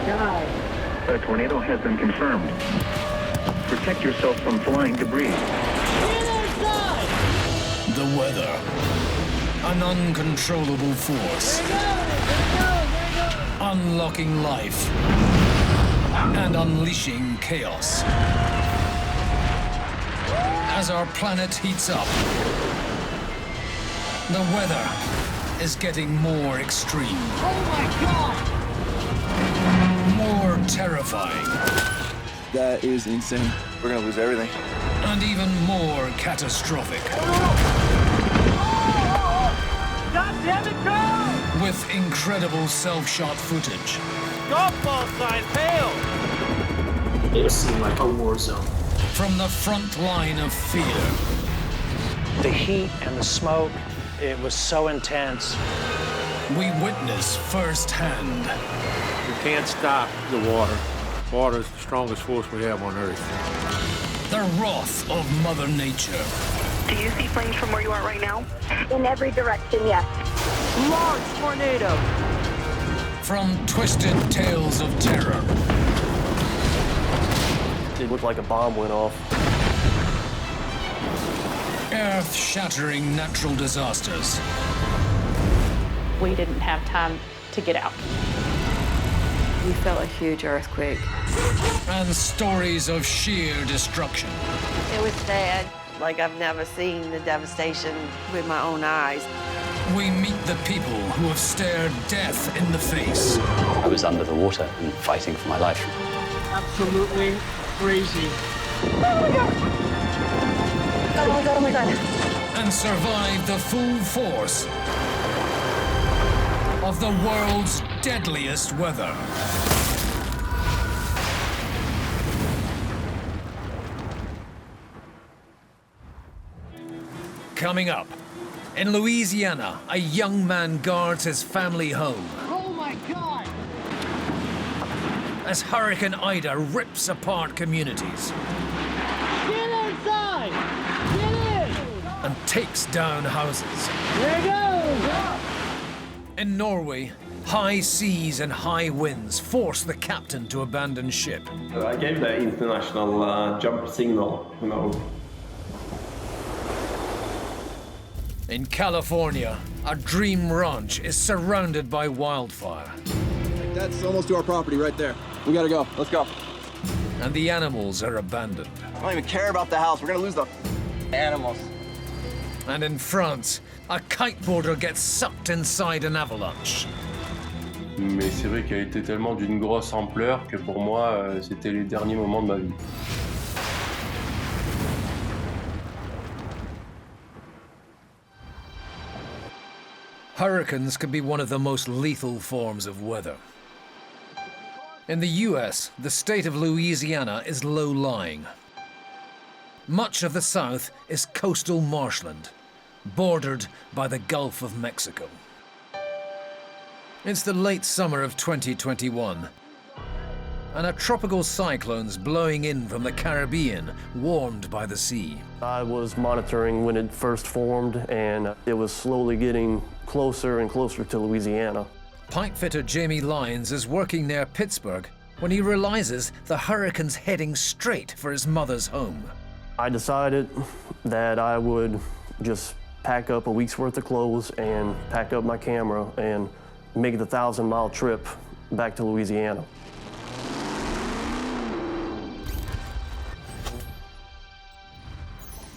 God. A tornado has been confirmed. Protect yourself from flying debris. Get inside! The weather. An uncontrollable force. There it goes! Unlocking life. And unleashing chaos. As our planet heats up, the weather is getting more extreme. Oh my God! More terrifying. That is insane. We're gonna lose everything. And even more catastrophic. God damn it, go! With incredible self-shot footage. Golf ball sign, hail! It seemed like a war zone. From the front line of fear. The heat and the smoke, it was so intense. We witness firsthand. You can't stop the water. Water is the strongest force we have on Earth. The wrath of Mother Nature. Do you see flames from where you are right now? In every direction, yes. Large tornado! From twisted tales of terror. It looked like a bomb went off. Earth-shattering natural disasters. We didn't have time to get out. We felt a huge earthquake. And stories of sheer destruction. It was sad. Like I've never seen the devastation with my own eyes. We meet the people who have stared death in the face. I was under the water and fighting for my life. Absolutely crazy. Oh my God! Oh my God, oh my God. And survive the full force of the world's deadliest weather. Coming up, in Louisiana, a young man guards his family home Oh my God! as Hurricane Ida rips apart communities Get inside! Get in! and takes down houses. There it goes! In Norway, high seas and high winds force the captain to abandon ship. I gave the international jump signal, In California, a dream ranch is surrounded by wildfire. That's almost to our property right there. We gotta go. Let's go. And the animals are abandoned. I don't even care about the house. We're gonna lose the animals. And in France, a kiteboarder gets sucked inside an avalanche. Mais c'est vrai qu'elle était tellement d'une grosse ampleur que pour moi, c'était les derniers moments de ma vie. Hurricanes can be one of the most lethal forms of weather. In the US, the state of Louisiana is low-lying. Much of the south is coastal marshland, bordered by the Gulf of Mexico. It's the late summer of 2021, and a tropical cyclone's blowing in from the Caribbean, warmed by the sea. I was monitoring when it first formed, and it was slowly getting closer and closer to Louisiana. Pipefitter Jamie Lyons is working near Pittsburgh when he realizes the hurricane's heading straight for his mother's home. I decided that I would just pack up a week's worth of clothes and pack up my camera and make the 1,000-mile trip back to Louisiana.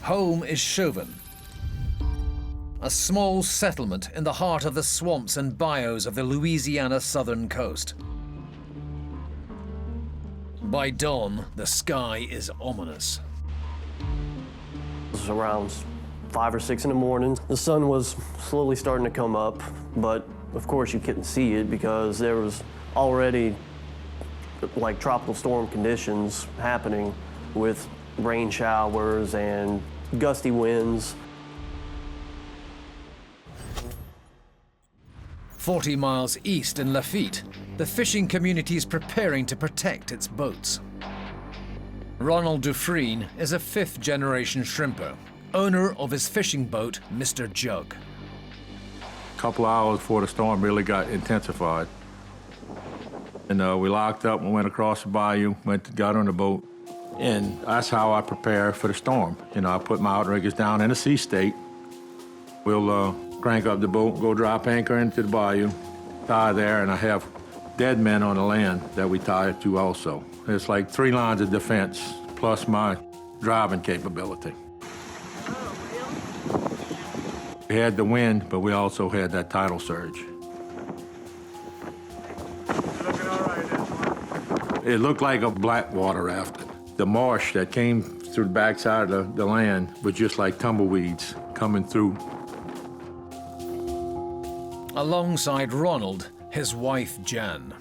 Home is Chauvin, a small settlement in the heart of the swamps and bayous of the Louisiana southern coast. By dawn, the sky is ominous. It was around 5 or 6 in the morning. The sun was slowly starting to come up, but of course you couldn't see it because there was already like tropical storm conditions happening with rain showers and gusty winds. 40 miles east in Lafitte, the fishing community is preparing to protect its boats. Ronald Dufresne is a fifth-generation shrimper, owner of his fishing boat, Mr. Jug. A couple hours before the storm really got intensified, And we locked up and went across the bayou, got on the boat. And that's how I prepare for the storm. You know, I put my outriggers down in a sea state. We'll crank up the boat, go drop anchor into the bayou, tie there, and I have dead men on the land that we tie it to also. It's like 3 lines of defense, plus my driving capability. We had the wind, but we also had that tidal surge. It looked like a black water raft. The marsh that came through the backside of the land was just like tumbleweeds coming through. Alongside Ronald, his wife Jan.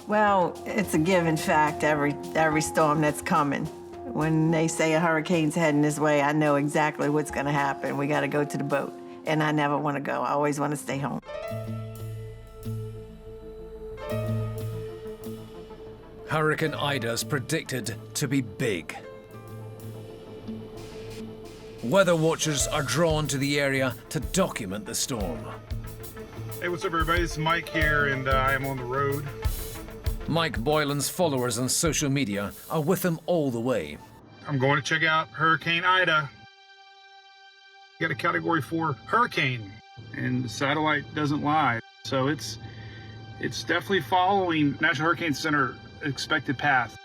Well, it's a given fact every storm that's coming. When they say a hurricane's heading this way, I know exactly what's going to happen. We got to go to the boat, and I never want to go. I always want to stay home. Hurricane Ida's predicted to be big. Weather watchers are drawn to the area to document the storm. Hey, what's up, everybody? This is Mike here, and I am on the road. Mike Boylan's followers on social media are with him all the way. I'm going to check out Hurricane Ida. Got a Category 4 hurricane, and the satellite doesn't lie. So it's definitely following National Hurricane Center expected path.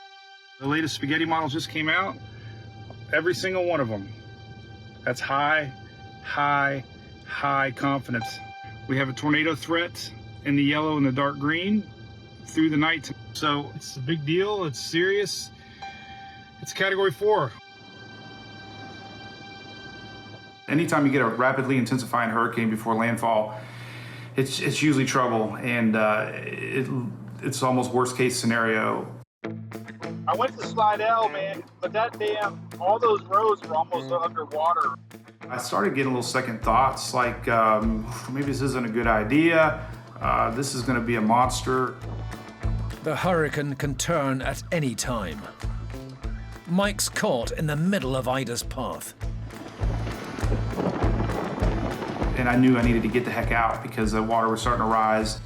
The latest spaghetti models just came out. Every single one of them. That's high confidence. We have a tornado threat in the yellow and the dark green through the night. So it's a big deal, it's serious. It's Category 4. Anytime you get a rapidly intensifying hurricane before landfall, it's usually trouble, and it's almost worst case scenario. I went to Slidell, man, but that all those roads were almost underwater. I started getting a little second thoughts, like maybe this isn't a good idea. This is going to be a monster. The hurricane can turn at any time. Mike's caught in the middle of Ida's path. And I knew I needed to get the heck out because the water was starting to rise.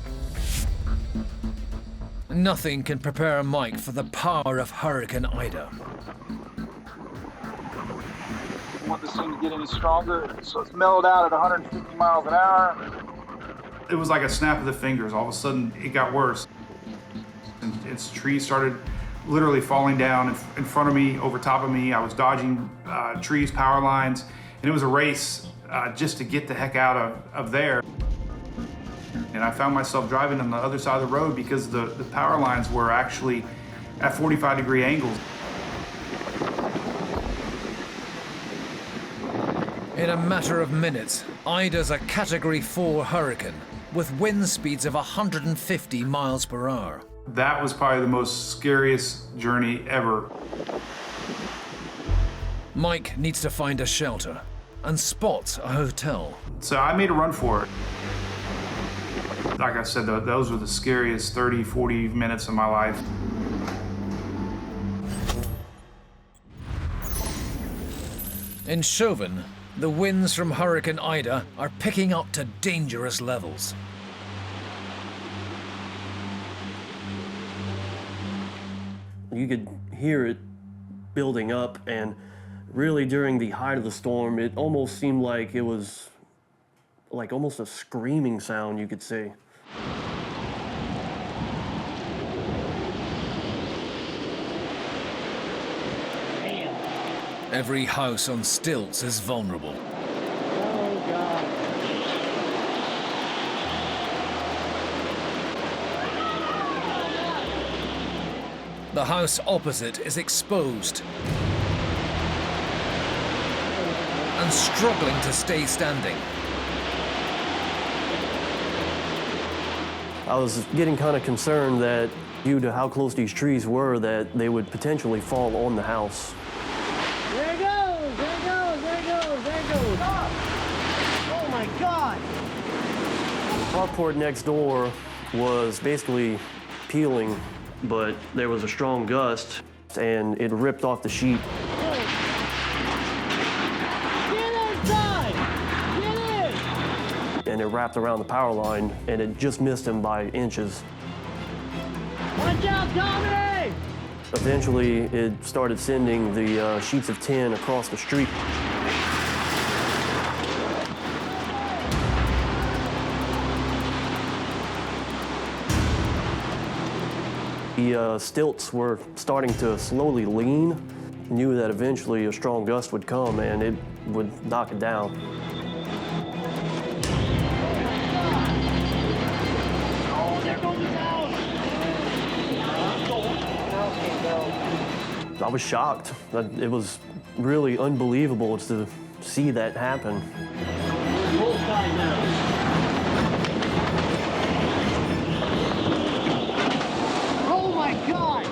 Nothing can prepare Mike for the power of Hurricane Ida. I want this thing to get any stronger, so it's mellowed out at 150 miles an hour. It was like a snap of the fingers. All of a sudden, it got worse. And its trees started literally falling down in front of me, over top of me. I was dodging trees, power lines, and it was a race just to get the heck out of there. And I found myself driving on the other side of the road because the power lines were actually at 45-degree angles. In a matter of minutes, Ida's a Category 4 hurricane with wind speeds of 150 miles per hour. That was probably the most scariest journey ever. Mike needs to find a shelter and spots a hotel. So I made a run for it. Like I said, those were the scariest 30, 40 minutes of my life. In Chauvin, the winds from Hurricane Ida are picking up to dangerous levels. You could hear it building up, and really during the height of the storm, it almost seemed like it was like almost a screaming sound, you could say. Every house on stilts is vulnerable. Oh, God. The house opposite is exposed and struggling to stay standing. I was getting kind of concerned that due to how close these trees were, that they would potentially fall on the house. There it goes, there it goes, there it goes, there it goes. Oh my God. Carport next door was basically peeling, but there was a strong gust and it ripped off the sheet. Get inside! Get in! And it wrapped around the power line and it just missed him by inches. Watch Watch out, Tommy! Eventually, it started sending the sheets of tin across the street. The stilts were starting to slowly lean. Knew that eventually a strong gust would come and it would knock it down. Oh, there goes his house! I was shocked. It was really unbelievable to see that happen. Roll tide now. Oh my God!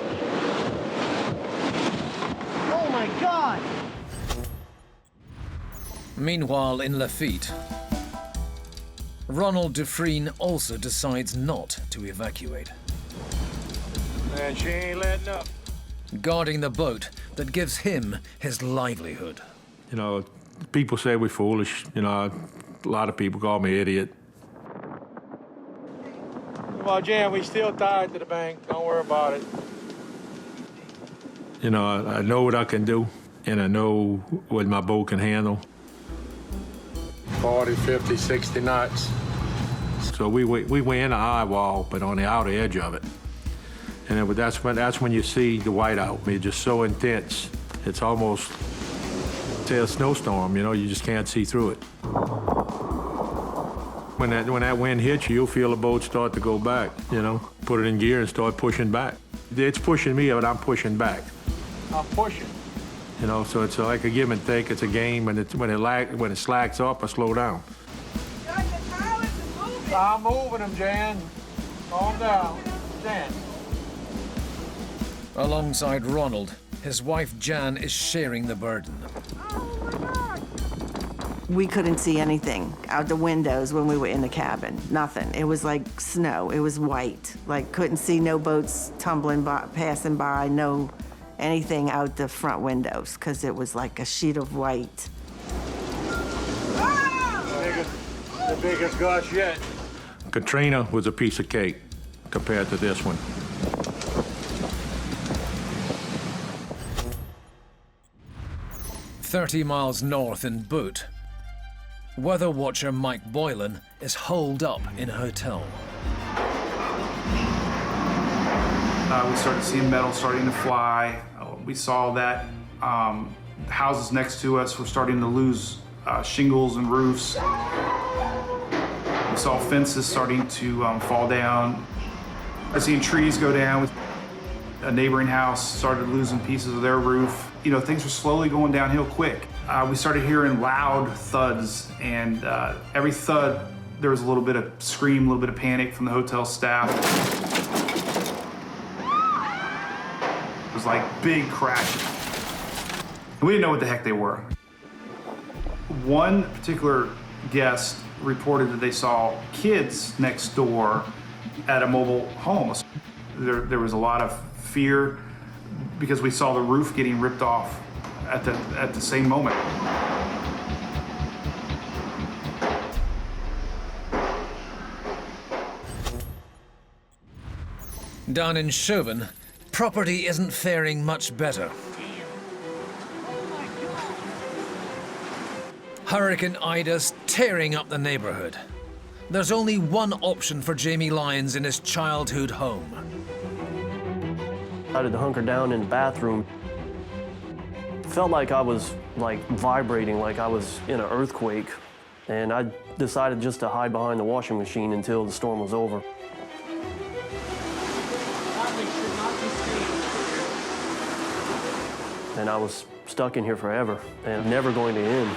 Oh my God! Meanwhile, in Lafitte, Ronald Dufresne also decides not to evacuate. Man, she ain't letting up. Guarding the boat that gives him his livelihood. You know, people say we're foolish. You know, a lot of people call me idiot. Well, Jan, we still tied to the bank. Don't worry about it. You know, I know what I can do, and I know what my boat can handle. 40, 50, 60 knots. So we were in the eye wall, but on the outer edge of it. And that's when you see the whiteout. I mean, just so intense. It's almost, say, a snowstorm, you know, you just can't see through it. When that wind hits you, you'll feel the boat start to go back, you know, put it in gear and start pushing back. It's pushing me, but I'm pushing back. I'm pushing. You know, so it's like a give and take. It's a game, and when it slacks up, I slow down. I'm moving them, Jan. Calm down. Jan. Alongside Ronald, his wife Jan is sharing the burden. We couldn't see anything out the windows when we were in the cabin. Nothing. It was like snow. It was white. Like, couldn't see no boats tumbling by, passing by, no anything out the front windows, because it was like a sheet of white. The biggest gust yet. Katrina was a piece of cake compared to this one. "30 miles north in Butte, weather watcher Mike Boylan is holed up in a hotel. We started seeing metal starting to fly. We saw that houses next to us were starting to lose shingles and roofs. We saw fences starting to fall down. I seen trees go down. A neighboring house started losing pieces of their roof. You know, things were slowly going downhill quick. We started hearing loud thuds, and every thud, there was a little bit of scream, a little bit of panic from the hotel staff. It was like big crashes. We didn't know what the heck they were. One particular guest reported that they saw kids next door at a mobile home. There was a lot of fear because we saw the roof getting ripped off at the same moment. Down in Chauvin, property isn't faring much better. Hurricane Ida's tearing up the neighborhood. There's only one option for Jamie Lyons in his childhood home. I had to hunker down in the bathroom. Felt like I was vibrating, like I was in an earthquake. And I decided just to hide behind the washing machine until the storm was over. And I was stuck in here forever and never going to end.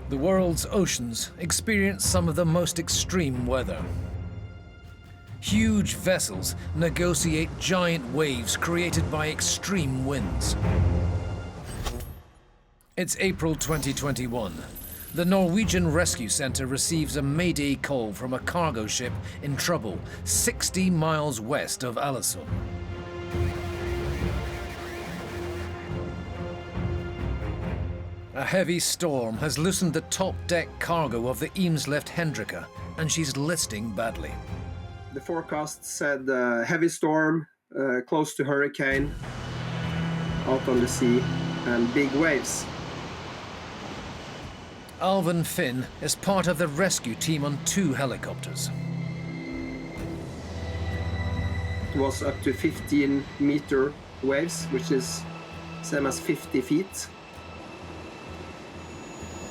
The world's oceans experience some of the most extreme weather. Huge vessels negotiate giant waves created by extreme winds. It's April 2021. The Norwegian Rescue Center receives a mayday call from a cargo ship in trouble 60 miles west of Ålesund. A heavy storm has loosened the top deck cargo of the Eemslift Hendrika, and she's listing badly. The forecast said heavy storm, close to hurricane, out on the sea, and big waves. Alvin Finn is part of the rescue team on 2 helicopters. It was up to 15-meter waves, which is same as 50 feet.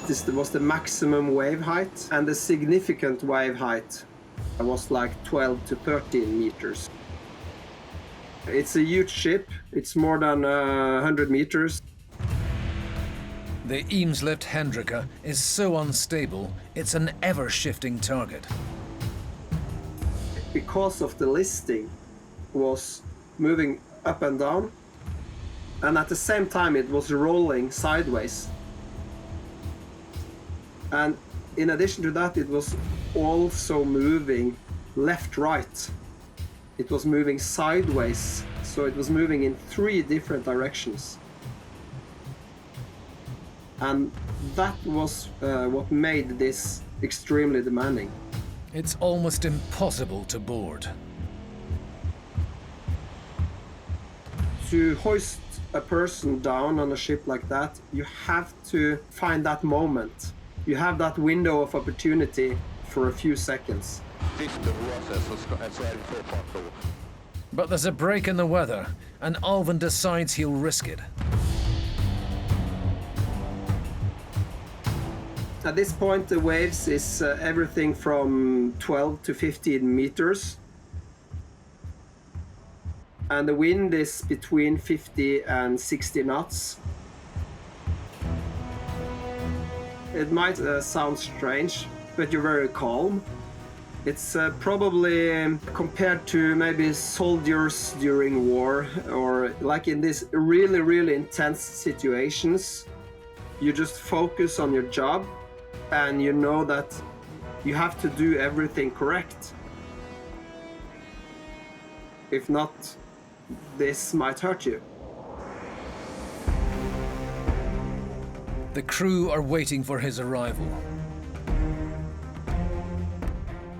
This was the maximum wave height, and the significant wave height was like 12 to 13 meters. It's a huge ship. It's more than 100 meters. The Eemslift Hendrika is so unstable, it's an ever-shifting target. Because of the listing was moving up and down, and at the same time it was rolling sideways. And in addition to that, it was also moving left-right. It was moving sideways, so it was moving in 3 different directions. And that was what made this extremely demanding. It's almost impossible to board. To hoist a person down on a ship like that, you have to find that moment. You have that window of opportunity for a few seconds. But there's a break in the weather, and Alvin decides he'll risk it. At this point, the waves is everything from 12 to 15 meters. And the wind is between 50 and 60 knots. It might sound strange, but you're very calm. It's probably compared to maybe soldiers during war, or like in these really, really intense situations, you just focus on your job and you know that you have to do everything correct. If not, this might hurt you. The crew are waiting for his arrival.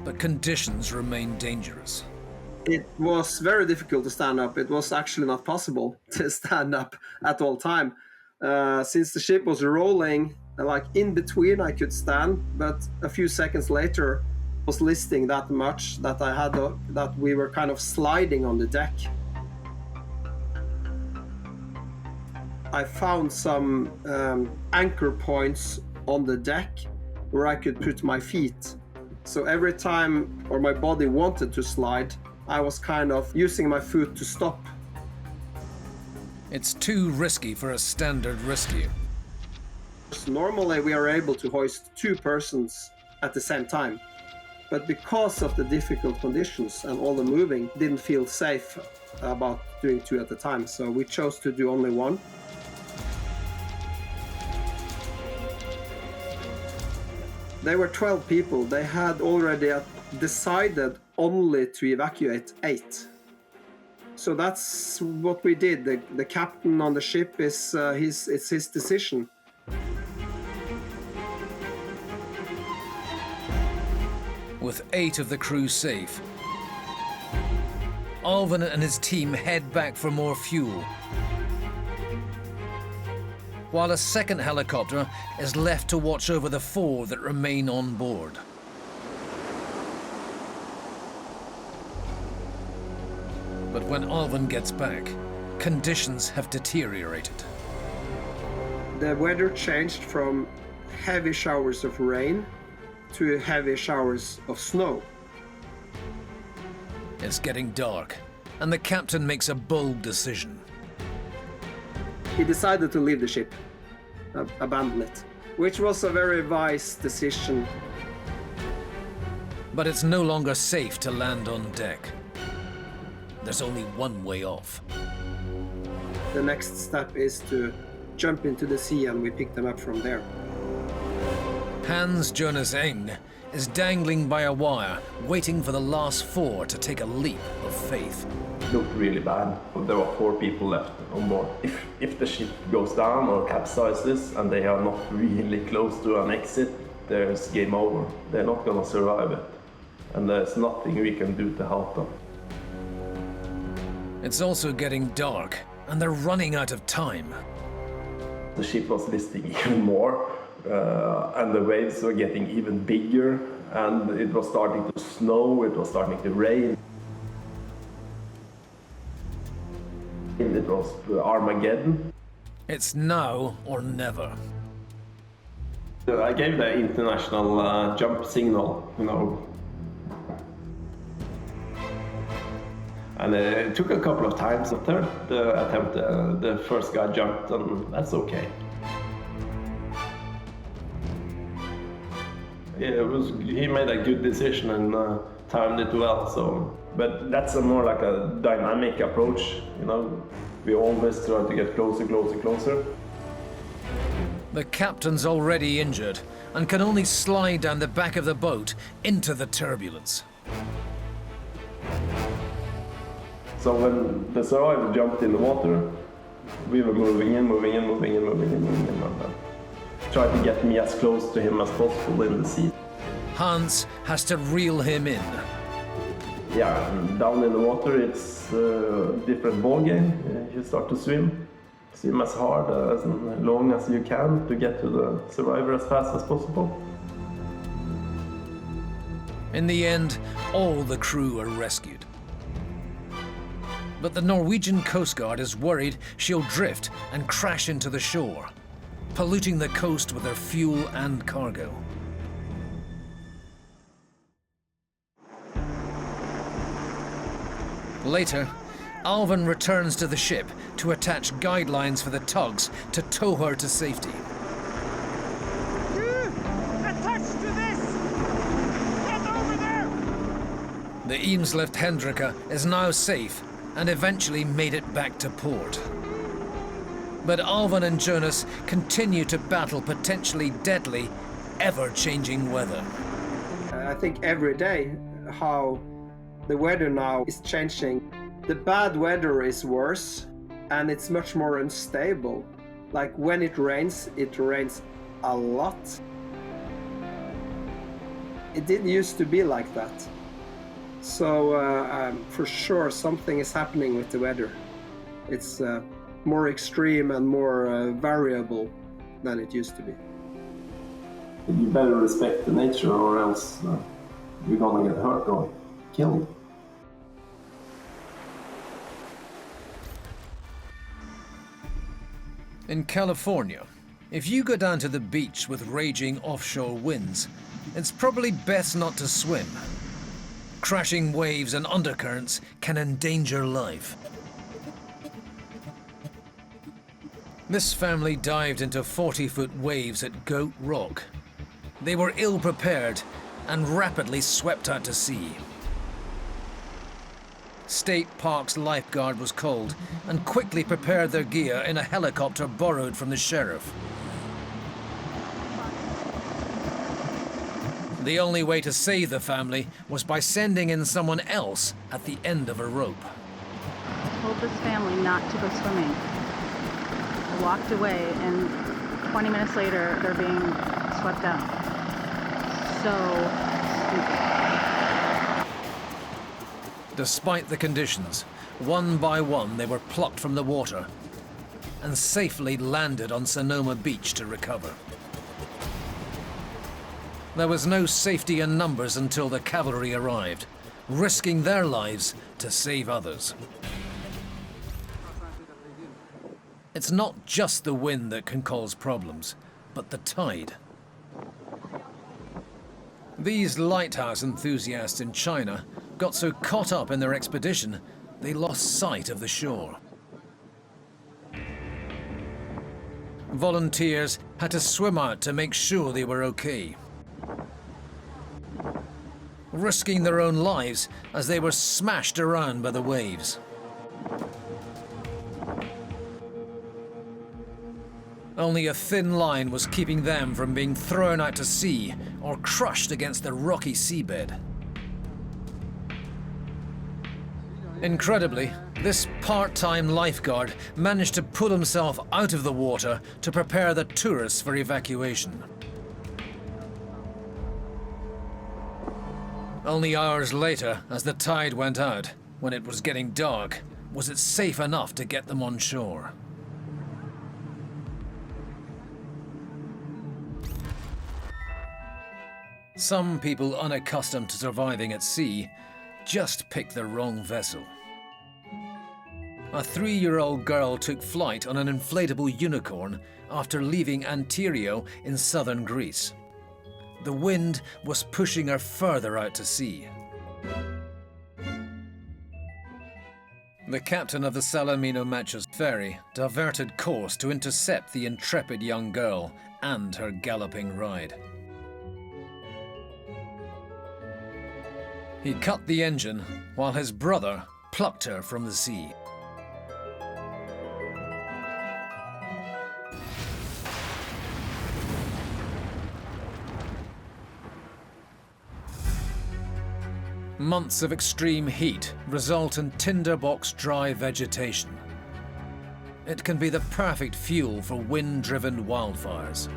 But conditions remain dangerous. It was very difficult to stand up. It was actually not possible to stand up at all time. Since the ship was rolling, like in between I could stand, but a few seconds later it was listing that much that that we were kind of sliding on the deck. I found some anchor points on the deck where I could put my feet. So every time or my body wanted to slide, I was kind of using my foot to stop. It's too risky for a standard rescue. Normally we are able to hoist 2 persons at the same time. But because of the difficult conditions and all the moving, didn't feel safe about doing 2 at a time. So we chose to do only 1. They were 12 people. They had already decided only to evacuate 8. So that's what we did. The captain on the ship it's his decision. With 8 of the crew safe, Alvin and his team head back for more fuel, while a second helicopter is left to watch over the 4 that remain on board. But when Alvin gets back, conditions have deteriorated. The weather changed from heavy showers of rain to heavy showers of snow. It's getting dark, and the captain makes a bold decision. He decided to leave the ship, abandon it, which was a very wise decision. But it's no longer safe to land on deck. There's only one way off. The next step is to jump into the sea, and we pick them up from there. Hans Jonas Eng is dangling by a wire, waiting for the last 4 to take a leap of faith. looked really bad. There were 4 people left on board. If the ship goes down or capsizes and they are not really close to an exit, there's game over. They're not gonna survive it. And there's nothing we can do to help them. It's also getting dark, and they're running out of time. The ship was listing even more, and the waves were getting even bigger, and it was starting to snow, it was starting to rain. It was Armageddon. It's now or never. I gave the international jump signal, you know. And it took a couple of times. The third attempt, the first guy jumped, and that's okay. Yeah, he made a good decision and timed it well. So, but that's more like a dynamic approach, you know. We always try to get closer, closer, closer. The captain's already injured and can only slide down the back of the boat into the turbulence. So when the survivor jumped in the water, we were moving in, and tried to get me as close to him as possible in the sea. Hans has to reel him in. Yeah, down in the water it's a different ball game. You start to swim as hard, as long as you can to get to the survivor as fast as possible. In the end, all the crew are rescued. But the Norwegian Coast Guard is worried she'll drift and crash into the shore, polluting the coast with her fuel and cargo. Later, Alvin returns to the ship to attach guidelines for the tugs to tow her to safety. Attached to this! Get over there! The Eemslift Hendrika is now safe and eventually made it back to port. But Alvin and Jonas continue to battle potentially deadly, ever-changing weather. I think every day how the weather now is changing. The bad weather is worse and it's much more unstable. Like when it rains a lot. It didn't used to be like that. So for sure something is happening with the weather. It's more extreme and more variable than it used to be. You better respect the nature or else you're gonna get hurt or killed. In California, if you go down to the beach with raging offshore winds, it's probably best not to swim. Crashing waves and undercurrents can endanger life. This family dived into 40-foot waves at Goat Rock. They were ill-prepared and rapidly swept out to sea. State Park's lifeguard was called and quickly prepared their gear in a helicopter borrowed from the sheriff. The only way to save the family was by sending in someone else at the end of a rope. I told this family not to go swimming. I walked away, and 20 minutes later, they're being swept out. So stupid. Despite the conditions, one by one they were plucked from the water and safely landed on Sonoma Beach to recover. There was no safety in numbers until the cavalry arrived, risking their lives to save others. It's not just the wind that can cause problems, but the tide. These lighthouse enthusiasts in China got so caught up in their expedition, they lost sight of the shore. Volunteers had to swim out to make sure they were okay, risking their own lives as they were smashed around by the waves. Only a thin line was keeping them from being thrown out to sea or crushed against the rocky seabed. Incredibly, this part-time lifeguard managed to pull himself out of the water to prepare the tourists for evacuation. Only hours later, as the tide went out, when it was getting dark, was it safe enough to get them on shore. Some people unaccustomed to surviving at sea just picked the wrong vessel. A 3-year-old girl took flight on an inflatable unicorn after leaving Antirio in southern Greece. The wind was pushing her further out to sea. The captain of the Salamino Matches ferry diverted course to intercept the intrepid young girl and her galloping ride. He cut the engine while his brother plucked her from the sea. Months of extreme heat result in tinderbox dry vegetation. It can be the perfect fuel for wind-driven wildfires.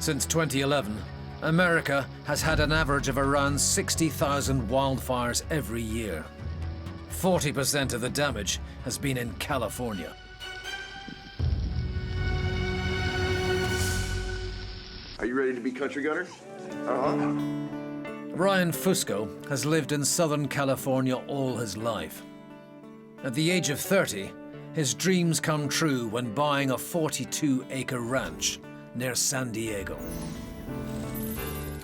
Since 2011, America has had an average of around 60,000 wildfires every year. 40% of the damage has been in California. Are you ready to be country gunner? Uh-huh. Ryan Fusco has lived in Southern California all his life. At the age of 30, his dreams come true when buying a 42-acre ranch near San Diego.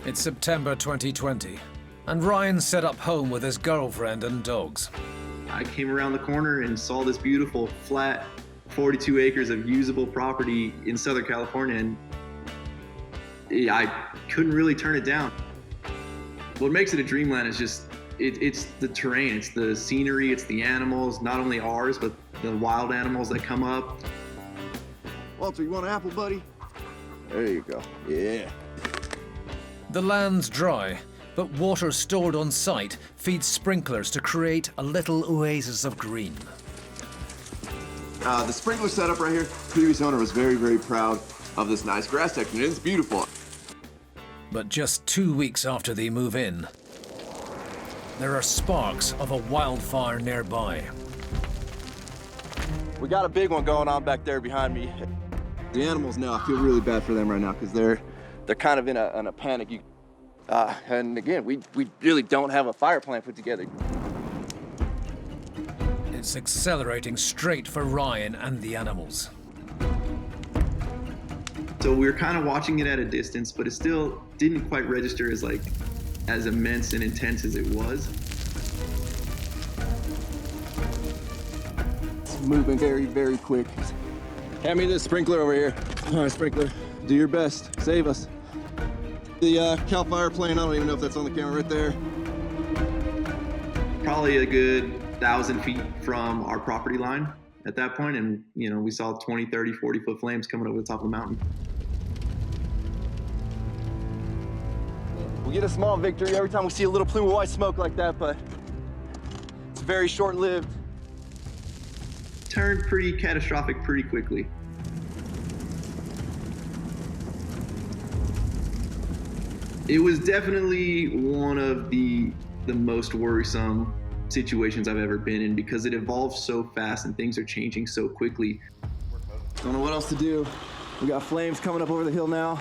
It's September 2020, and Ryan set up home with his girlfriend and dogs. I came around the corner and saw this beautiful, flat, 42 acres of usable property in Southern California, and I couldn't really turn it down. What makes it a dreamland is just, it's the terrain, it's the scenery, it's the animals, not only ours, but the wild animals that come up. Walter, you want an apple, buddy? There you go, yeah. The land's dry, but water stored on site feeds sprinklers to create a little oasis of green. The sprinkler setup right here, previous owner was very, very proud of this nice grass section. It's beautiful. But just 2 weeks after they move in, there are sparks of a wildfire nearby. We got a big one going on back there behind me. The animals now, I feel really bad for them right now because they're kind of in a panic. And again, we really don't have a fire plan put together. It's accelerating straight for Ryan and the animals. So we were kind of watching it at a distance, but it still didn't quite register as immense and intense as it was. It's moving very, very quick. Hand me this sprinkler over here. All right, sprinkler, do your best. Save us. The Cal Fire plane, I don't even know if that's on the camera right there. Probably a good 1,000 feet from our property line at that point, and we saw 20, 30, 40-foot flames coming over the top of the mountain. We get a small victory every time we see a little plume of white smoke like that, but it's very short-lived. Turned pretty catastrophic pretty quickly. It was definitely one of the most worrisome situations I've ever been in because it evolves so fast and things are changing so quickly. Don't know what else to do. We got flames coming up over the hill now.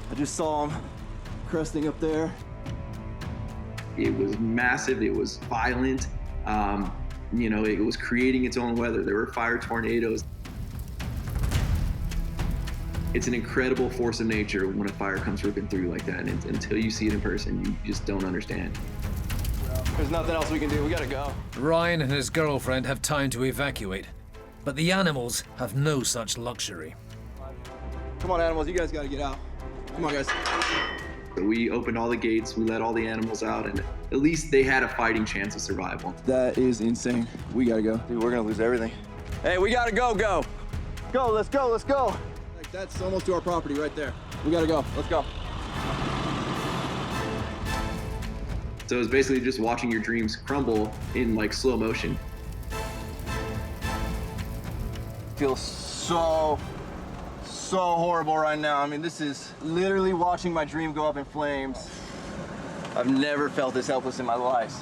I just saw them cresting up there. It was massive, it was violent. It was creating its own weather. There were fire tornadoes. It's an incredible force of nature when a fire comes ripping through like that, and until you see it in person, you just don't understand. There's nothing else we can do, we gotta go. Ryan and his girlfriend have time to evacuate, but the animals have no such luxury. Come on, animals, you guys gotta get out. Come on, guys. So we opened all the gates, we let all the animals out, and at least they had a fighting chance of survival. That is insane. We gotta go. Dude, we're gonna lose everything. Hey, we gotta go. Go, let's go, let's go. That's almost to our property right there. We gotta go, let's go. So it's basically just watching your dreams crumble in like slow motion. Feels so horrible right now. I mean, this is literally watching my dream go up in flames. I've never felt this helpless in my life.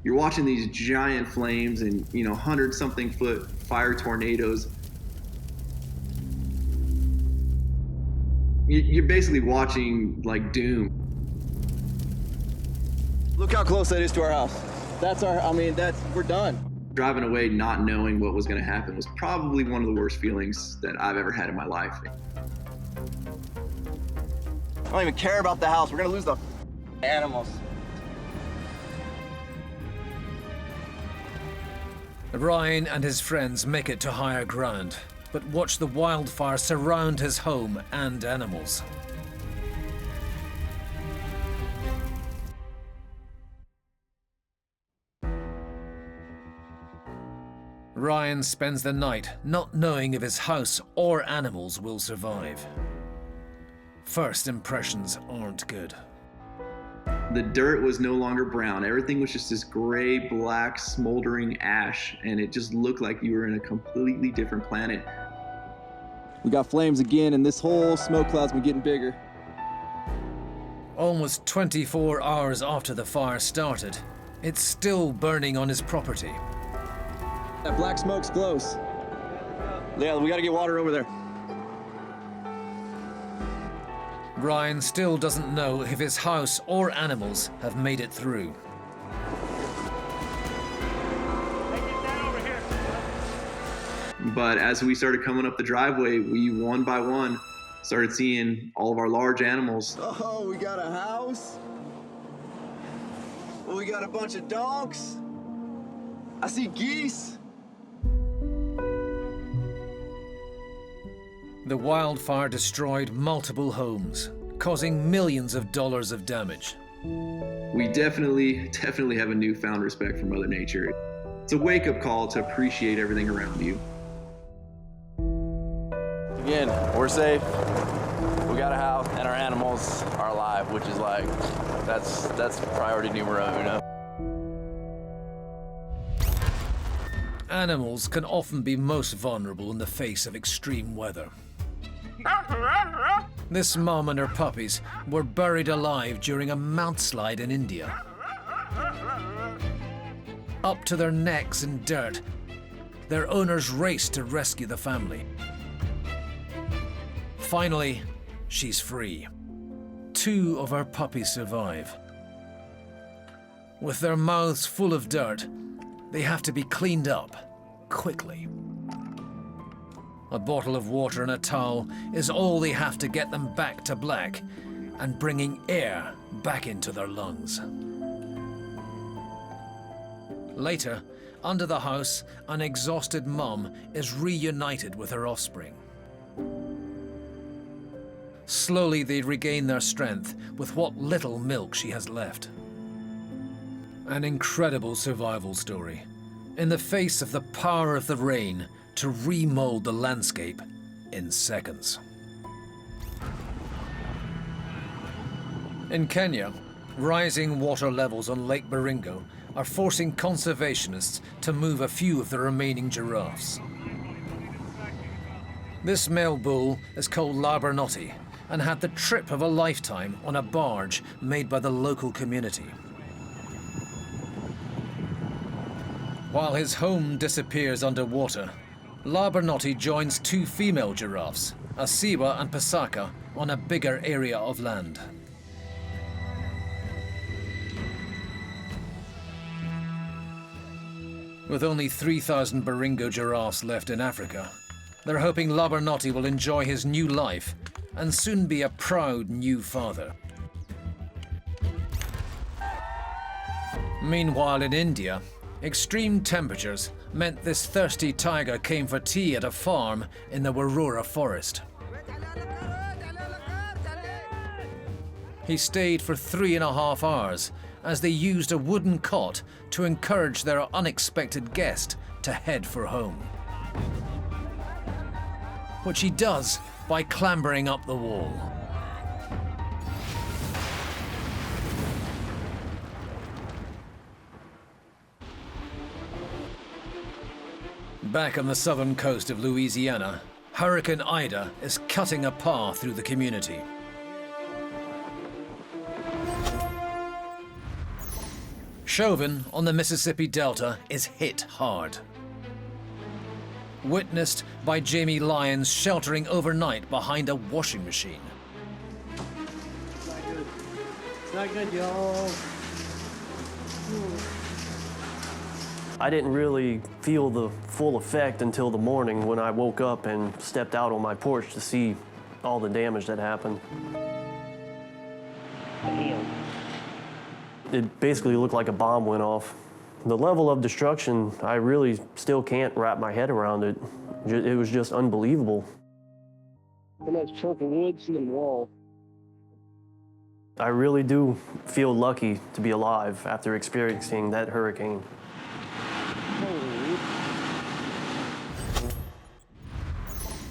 You're watching these giant flames and, 100-something foot fire tornadoes. You're basically watching like doom. Look how close that is to our house. We're done. Driving away not knowing what was going to happen was probably one of the worst feelings that I've ever had in my life. I don't even care about the house. We're gonna lose the animals. Ryan and his friends make it to higher ground, but watch the wildfire surround his home and animals. Ryan spends the night not knowing if his house or animals will survive. First impressions aren't good. The dirt was no longer brown. Everything was just this gray, black, smoldering ash, and it just looked like you were in a completely different planet. We got flames again, and this whole smoke cloud's been getting bigger. Almost 24 hours after the fire started, it's still burning on his property. That black smoke's close. Yeah, we gotta get water over there. Ryan still doesn't know if his house or animals have made it through. But as we started coming up the driveway, we one by one started seeing all of our large animals. Oh, we got a house. We got a bunch of donks. I see geese. The wildfire destroyed multiple homes, causing millions of dollars of damage. We definitely have a newfound respect for Mother Nature. It's a wake-up call to appreciate everything around you. Again, we're safe. We got a house, and our animals are alive, which is like, that's priority numero uno. Animals can often be most vulnerable in the face of extreme weather. This mom and her puppies were buried alive during a mountslide in India. Up to their necks in dirt, their owners raced to rescue the family. Finally, she's free. 2 of her puppies survive. With their mouths full of dirt, they have to be cleaned up quickly. A bottle of water and a towel is all they have to get them back to black and bringing air back into their lungs. Later, under the house, an exhausted mum is reunited with her offspring. Slowly they regain their strength with what little milk she has left. An incredible survival story, in the face of the power of the rain to remold the landscape in seconds. In Kenya, rising water levels on Lake Baringo are forcing conservationists to move a few of the remaining giraffes. This male bull is called Labernotti and had the trip of a lifetime on a barge made by the local community. While his home disappears underwater, Labernotti joins 2 female giraffes, Asiba and Pasaka, on a bigger area of land. With only 3,000 Baringo giraffes left in Africa, they're hoping Labernotti will enjoy his new life and soon be a proud new father. Meanwhile in India, extreme temperatures meant this thirsty tiger came for tea at a farm in the Warura forest. He stayed for 3.5 hours as they used a wooden cot to encourage their unexpected guest to head for home. Which he does by clambering up the wall. Back on the southern coast of Louisiana, Hurricane Ida is cutting a path through the community. Chauvin on the Mississippi Delta is hit hard. Witnessed by Jamie Lyons sheltering overnight behind a washing machine. It's not good, y'all. I didn't really feel the full effect until the morning when I woke up and stepped out on my porch to see all the damage that happened. Damn. It basically looked like a bomb went off. The level of destruction, I really still can't wrap my head around it. It was just unbelievable. How much chunk of wood in the wall? I really do feel lucky to be alive after experiencing that hurricane.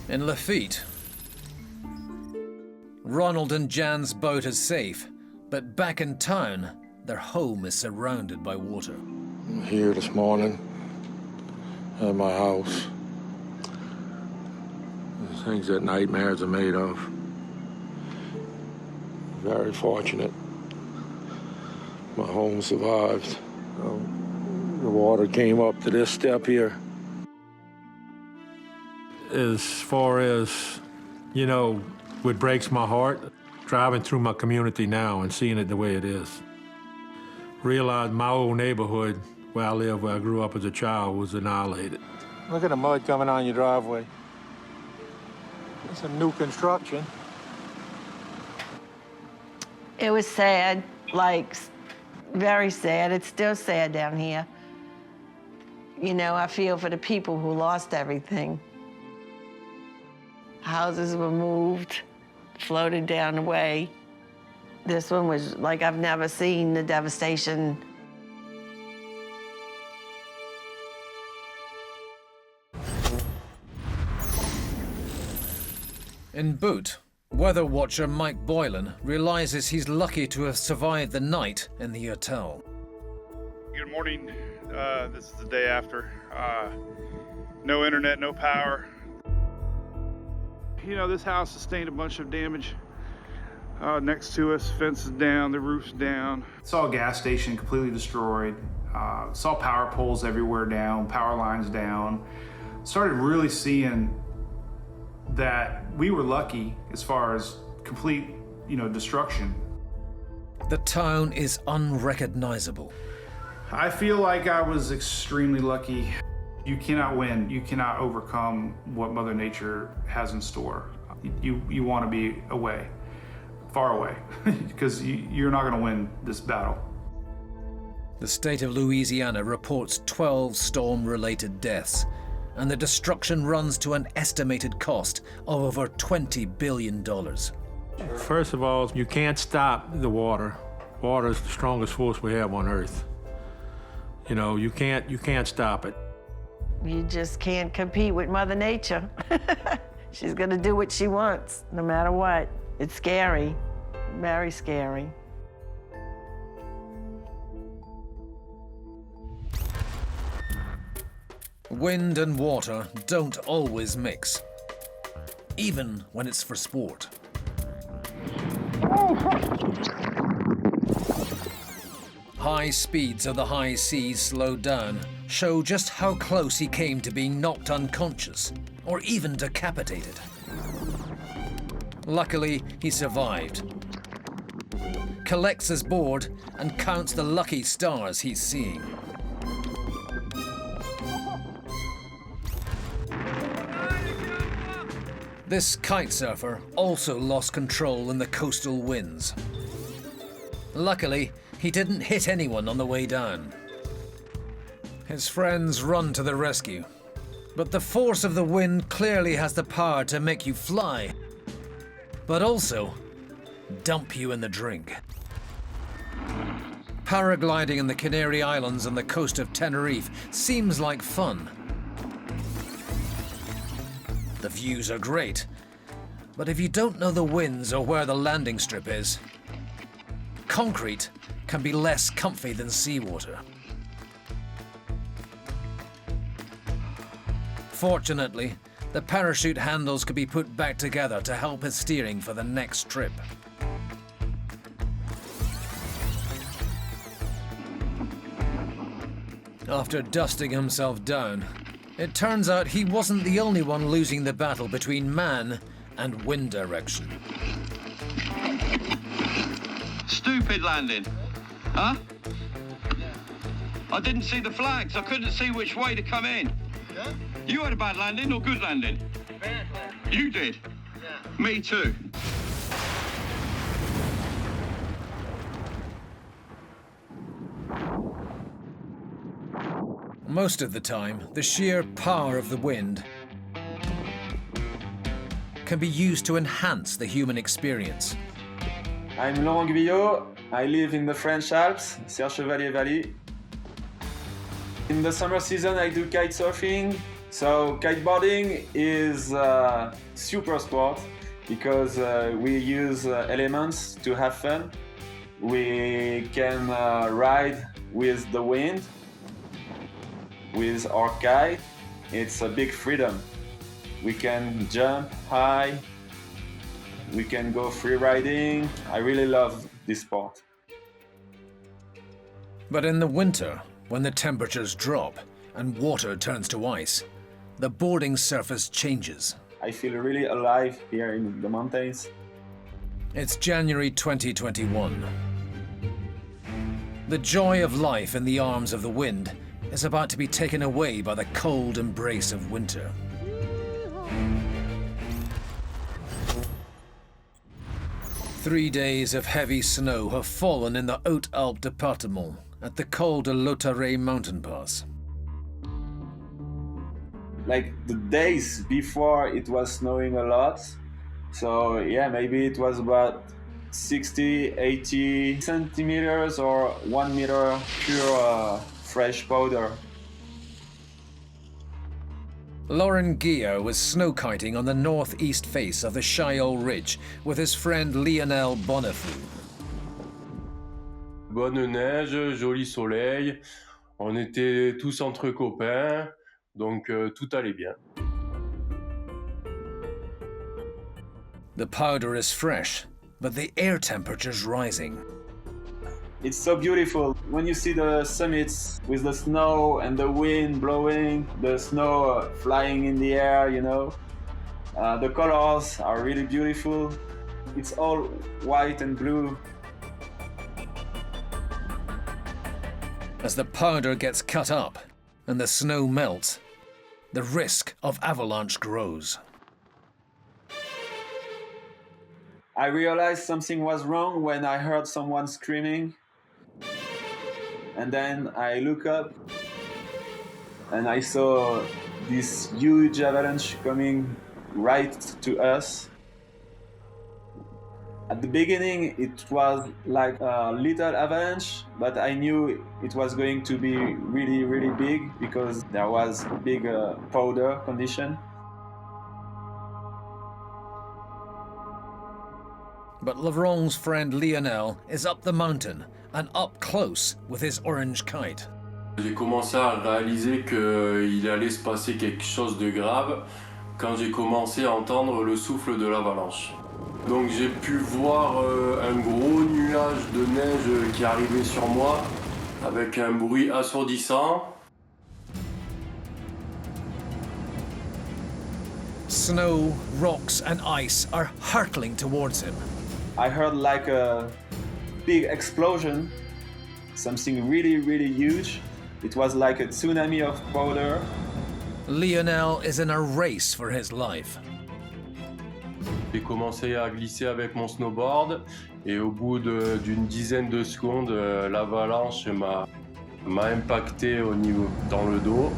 In Lafitte, Ronald and Jan's boat is safe, but back in town, their home is surrounded by water. I'm here this morning at my house. There's things that nightmares are made of. Very fortunate. My home survived. The water came up to this step here. As far as, you know, what breaks my heart, driving through my community now and seeing it the way it is. Realize my old neighborhood where I live, where I grew up as a child, was annihilated. Look at the mud coming on your driveway. It's a new construction. It was sad, like very sad. It's still sad down here. You know, I feel for the people who lost everything. Houses were moved, floated down the way. This one was like I've never seen the devastation. In Boot, weather watcher Mike Boylan realizes he's lucky to have survived the night in the hotel. Good morning. This is the day after. No internet, no power. You know, this house sustained a bunch of damage. Next to us, fence is down, the roof's down. Saw a gas station completely destroyed. Saw power poles everywhere down, power lines down. Started really seeing that we were lucky as far as complete, destruction. The town is unrecognizable. I feel like I was extremely lucky. You cannot win. You cannot overcome what Mother Nature has in store. You want to be away, far away, because you're not going to win this battle. The state of Louisiana reports 12 storm-related deaths, and the destruction runs to an estimated cost of over $20 billion. First of all, you can't stop the water. Water is the strongest force we have on Earth. You know, you can't stop it. You just can't compete with Mother Nature. She's gonna do what she wants, no matter what. It's scary, very scary. Wind and water don't always mix, even when it's for sport. High speeds of the high seas slowed down show just how close he came to being knocked unconscious or even decapitated. Luckily, he survived, collects his board and counts the lucky stars he's seeing. This kite surfer also lost control in the coastal winds. Luckily, he didn't hit anyone on the way down. His friends run to the rescue, but the force of the wind clearly has the power to make you fly, but also dump you in the drink. Paragliding in the Canary Islands on the coast of Tenerife seems like fun. The views are great, but if you don't know the winds or where the landing strip is, concrete can be less comfy than seawater. Fortunately, the parachute handles could be put back together to help his steering for the next trip. After dusting himself down, it turns out he wasn't the only one losing the battle between man and wind direction. Stupid landing. Huh? I didn't see the flags. I couldn't see which way to come in. Yeah? You had a bad landing or good landing? Bad landing. You did? Yeah. Me too. Most of the time, the sheer power of the wind can be used to enhance the human experience. I'm Laurent Guyot. I live in the French Alps, Serre-Chevalier Valley. In the summer season, I do kite surfing. So kiteboarding is a super sport because we use elements to have fun. We can ride with the wind, with our kite. It's a big freedom. We can jump high, we can go free riding. I really love this sport. But in the winter, when the temperatures drop and water turns to ice, the boarding surface changes. I feel really alive here in the mountains. It's January 2021. The joy of life in the arms of the wind is about to be taken away by the cold embrace of winter. Three days of heavy snow have fallen in the Haute-Alpes department at the Col de l'Autaré mountain pass. Like the days before it was snowing a lot. So yeah, maybe it was about 60, 80 centimeters or 1 meter pure fresh powder. Laurent Guyot was snow kiting on the northeast face of the Chaillot Ridge with his friend Lionel Bonnefou. Bonne neige, joli soleil, on était tous entre copains, donc tout allait bien. The powder is fresh, but the air temperature's rising. It's so beautiful when you see the summits with the snow and the wind blowing, the snow flying in the air, you know. The colors are really beautiful. It's all white and blue. As the powder gets cut up and the snow melts, the risk of avalanche grows. I realized something was wrong when I heard someone screaming. And then I look up and I saw this huge avalanche coming right to us. At the beginning, it was like a little avalanche, but I knew it was going to be really, really big because there was a big powder condition. But Laurent's friend Lionel is up the mountain and up close with his orange kite. J'ai commencé à réaliser qu'il allait se passer quelque chose de grave quand j'ai commencé à entendre le souffle de l'avalanche. Donc j'ai pu voir un gros nuage de neige qui arrivait sur moi avec un bruit assourdissant. Snow, rocks and ice are hurtling towards him. I heard like a big explosion, something really, really huge. It was like a tsunami of powder. Lionel is in a race for his life. J'ai commencé à glisser avec mon snowboard et au bout d'une dizaine de secondes, l'avalanche m'a impacté dans le dos.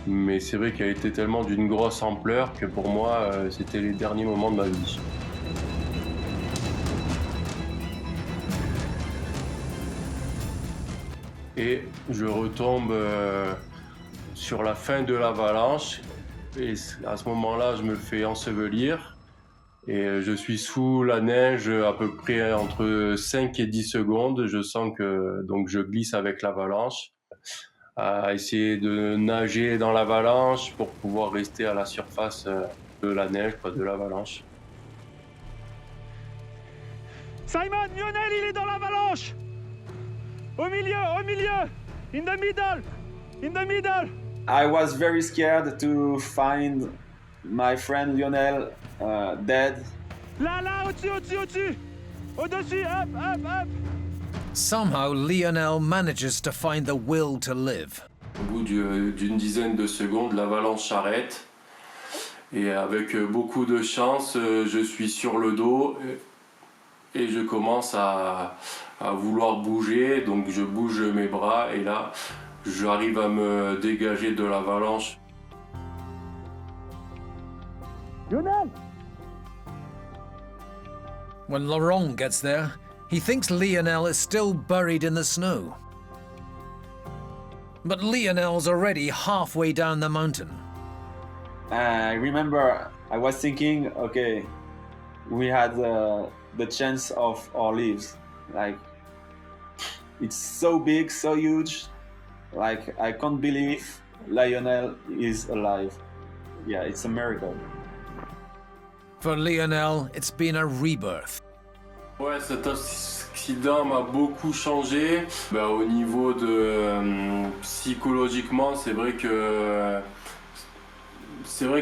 Mais c'est vrai qu'elle était tellement d'une grosse ampleur que pour moi, c'était les derniers moments de ma vie. Et je retombe sur la fin de l'avalanche et à ce moment-là, je me fais ensevelir Et je suis sous la neige à peu près entre 5 et 10 secondes. Je sens que donc je glisse avec l'avalanche, à essayer de nager dans l'avalanche pour pouvoir rester à la surface de la neige, de l'avalanche. Simon, Lionel, il est dans l'avalanche. Au milieu, in the middle. I was very scared to find my friend Lionel dead. Là, au-dessus. Au-dessus, up. Somehow Lionel manages to find the will to live. Au bout d'une dizaine de secondes, l'avalanche s'arrête. Et avec beaucoup de chance, je suis sur le dos et je commence à vouloir bouger. Donc je bouge mes bras et là, j'arrive à me dégager de l'avalanche. Lionel! When Laurent gets there, he thinks Lionel is still buried in the snow. But Lionel's already halfway down the mountain. I remember I was thinking, okay, we had the chance of our lives. Like, it's so big, so huge. Like, I can't believe Lionel is alive. Yeah, it's a miracle. For Lionel, it's been a rebirth. Ouais, cet accident m'a beaucoup changé. Au niveau de psychologiquement, c'est vrai que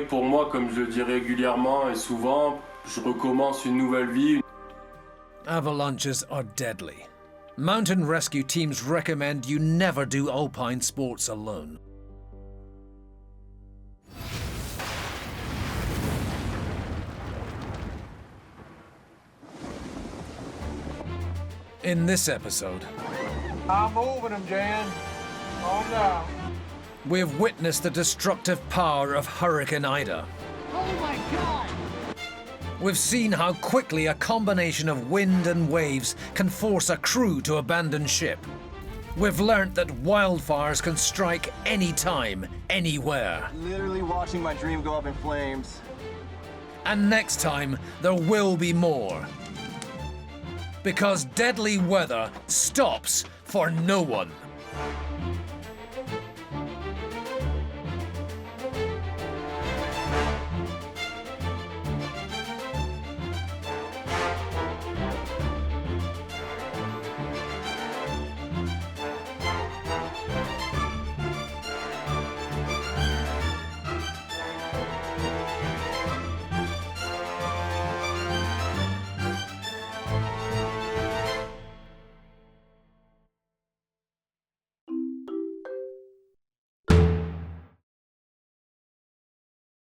pour moi, comme je le dis régulièrement et souvent, je recommence une nouvelle vie. Avalanches are deadly. Mountain rescue teams recommend you never do alpine sports alone. In this episode, I'm moving him, Jan. Calm down. we've witnessed the destructive power of Hurricane Ida. Oh my God! We've seen how quickly a combination of wind and waves can force a crew to abandon ship. We've learnt that wildfires can strike anytime, anywhere. Literally watching my dream go up in flames. And next time, there will be more. Because deadly weather stops for no one.